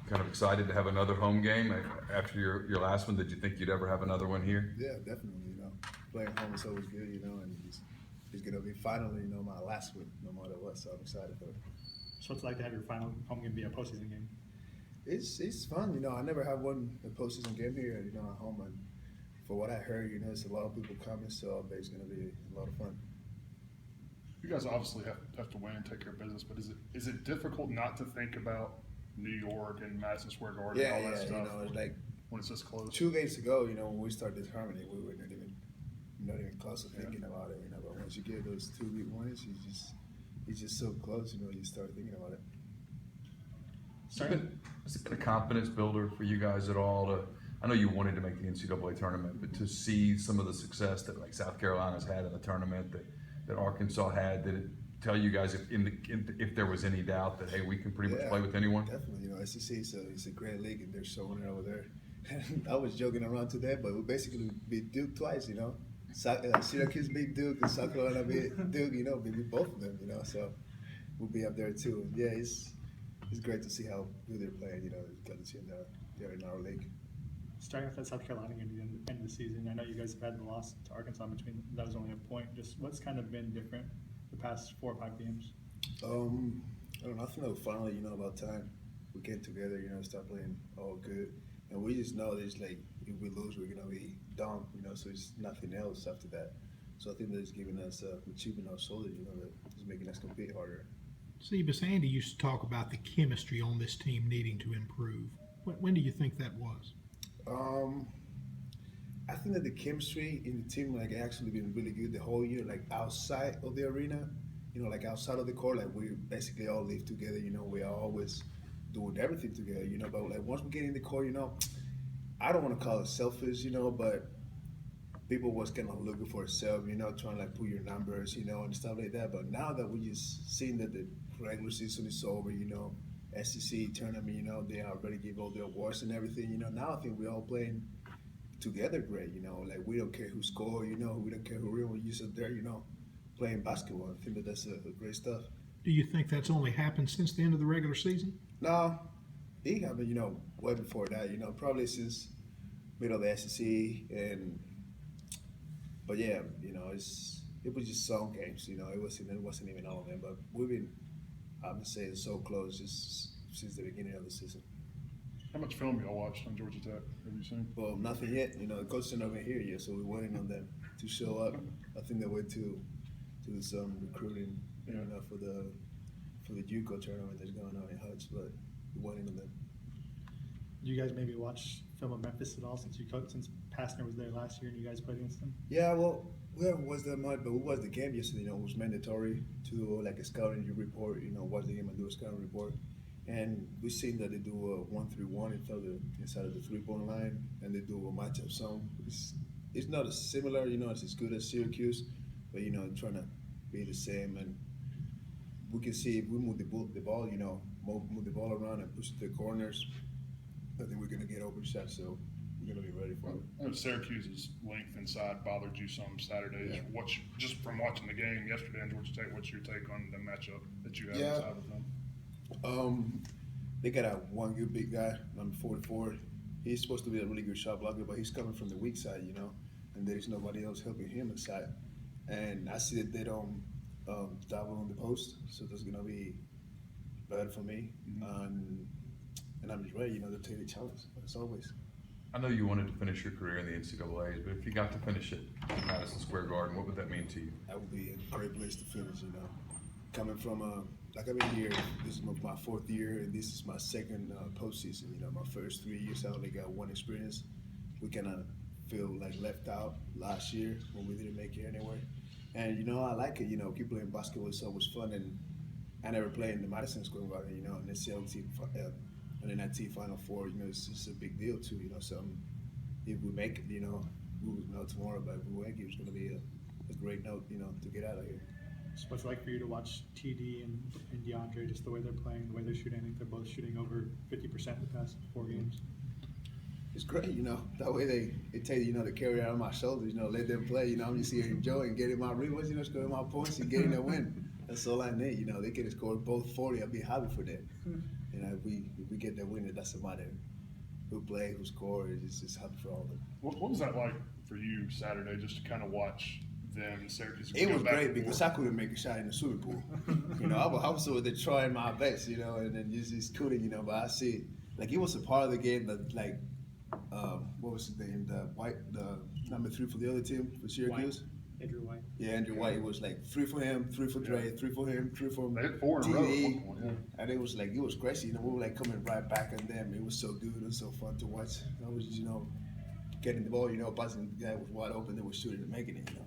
kind of excited to have another home game after your last one? Did you think you'd ever have another one here? Yeah, definitely. Playing home is always good. And it's gonna be finally, my last one, no matter what. So I'm excited for it. So what's it like to have your final home game be a postseason game? It's fun. I never have one a postseason game here. At home, and for what I heard, it's a lot of people coming, so I bet it's gonna be a lot of fun. You guys obviously have to win and take care of business, but is it difficult not to think about New York and Madison Square Garden and all that stuff? It's like when it's this close. 2 games ago, when we started this harmony, we were not even close to thinking about it. But once you get those 2 big wins, it's just so close. You start thinking about it. Has it been a confidence builder for you guys at all? I know you wanted to make the NCAA tournament, but to see some of the success that like South Carolina's had in the tournament, that Arkansas had, did it tell you guys if there was any doubt that, hey, we can pretty much play with anyone? Definitely. SEC is a great league, and they're showing it over there. And I was joking around today, but we basically beat Duke twice. Syracuse beat Duke, and South Carolina beat Duke. We beat both of them. So we'll be up there too. And yeah, it's great to see how good they're playing. It's good to see them they're in our league. Starting with that South Carolina game at the end of the season, I know you guys have had the loss to Arkansas between. That was only a point. Just what's kind of been different the past 4 or 5 games? I don't know. I think finally, about time we came together. Start playing all good, and we just know there's like if we lose, we're gonna be done. So it's nothing else after that. So I think that it's giving us achieving our shoulder. That is making us compete harder. See, but Andy used to talk about the chemistry on this team needing to improve. When do you think that was? I think that the chemistry in the team actually been really good the whole year. Outside of the arena, outside of the court, we basically all live together. We are always doing everything together. But once we get in the court, I don't want to call it selfish, but people was kind of looking for itself, trying to put your numbers, and stuff like that. But now that we just seen that the regular season is over, SEC tournament, they already give all the awards and everything, now I think we're all playing together great, we don't care who score, we don't care who really is up there, playing basketball. I think that's great stuff. Do you think that's only happened since the end of the regular season? No, it happened, way before that, probably since middle of the SEC, but yeah, it was just some games, it wasn't even all of them, but we've been, I would say, so close just since the beginning of the season. How much film y'all watched on Georgia Tech? Have you seen? Well, nothing yet. The coach is not even here yet, so we're waiting on them to show up. I think they went to do some recruiting, for the JUCO tournament that's going on in Hutch, but we're waiting on them. Do you guys maybe watch film of Memphis at all since Pastner was there last year and you guys played against them? Yeah, well, we haven't watched that much, but we watched the game yesterday. It was mandatory to do a scouting report. Watch the game and do a scouting report. And we've seen that they do a 1-3-1 inside of the 3-point line, and they do a matchup zone. It's not as similar, it's as good as Syracuse, but trying to be the same. And we can see if we move the ball, move the ball around and push it to the corners, I think we're gonna get open shots. So we're gonna be ready for it. I know Syracuse's length inside bothered you some Saturdays. Yeah. Just from watching the game yesterday in Georgia Tech, what's your take on the matchup that you have inside with them? They got one good big guy, number 44. He's supposed to be a really good shot blocker, but he's coming from the weak side, and there's nobody else helping him inside. And I see that they don't double on the post, so that's gonna be bad for me. And I'm just ready, to take the challenge, as always. I know you wanted to finish your career in the NCAAs, but if you got to finish it in Madison Square Garden, what would that mean to you? That would be a great place to finish, Coming from, I've been here, this is my 4th year, and this is my 2nd postseason. My first 3 years, I only got one experience. We kind of feel left out last year when we didn't make it anywhere. And, I like it, keep playing basketball is always fun. And I never played in the Madison Square Garden, in the CLT, and in that Final Four, it's just a big deal too, So if we make it, we will know tomorrow, but if we make it, it's going to be a great note, to get out of here. So what's it like for you to watch TD and DeAndre, just the way they're playing, the way they're shooting? I think they're both shooting over 50% the past 4 games. It's great, that way they take, the carry out on my shoulders, let them play, I'm just here enjoying getting my rebounds, scoring my points and getting a win. That's all I need, they can score both 40, I'll be happy for that. You know, if we get the win, it doesn't matter who play, who score. It's just happy for all of them. What was that like for you Saturday, just to kind of watch them and Syracuse? It go was back great and because forth? I couldn't make a shot in the swimming pool. You know, I was over there trying my best, you know, and then just couldn't, you know. But I see, like, it was a part of the game that, like, what was his name? The number 3 for the other team for Syracuse. Andrew White. Yeah, Andrew White. It was like 3 for him, 3 for Dre, 3 for him, 3 for They hit 4 in a row at TD. one point. Yeah. And it was like, it was crazy. You know, we were like coming right back on them. It was so good. It was so fun to watch. I was, you know, getting the ball, you know, passing the guy was wide open. They were shooting and making it, you know.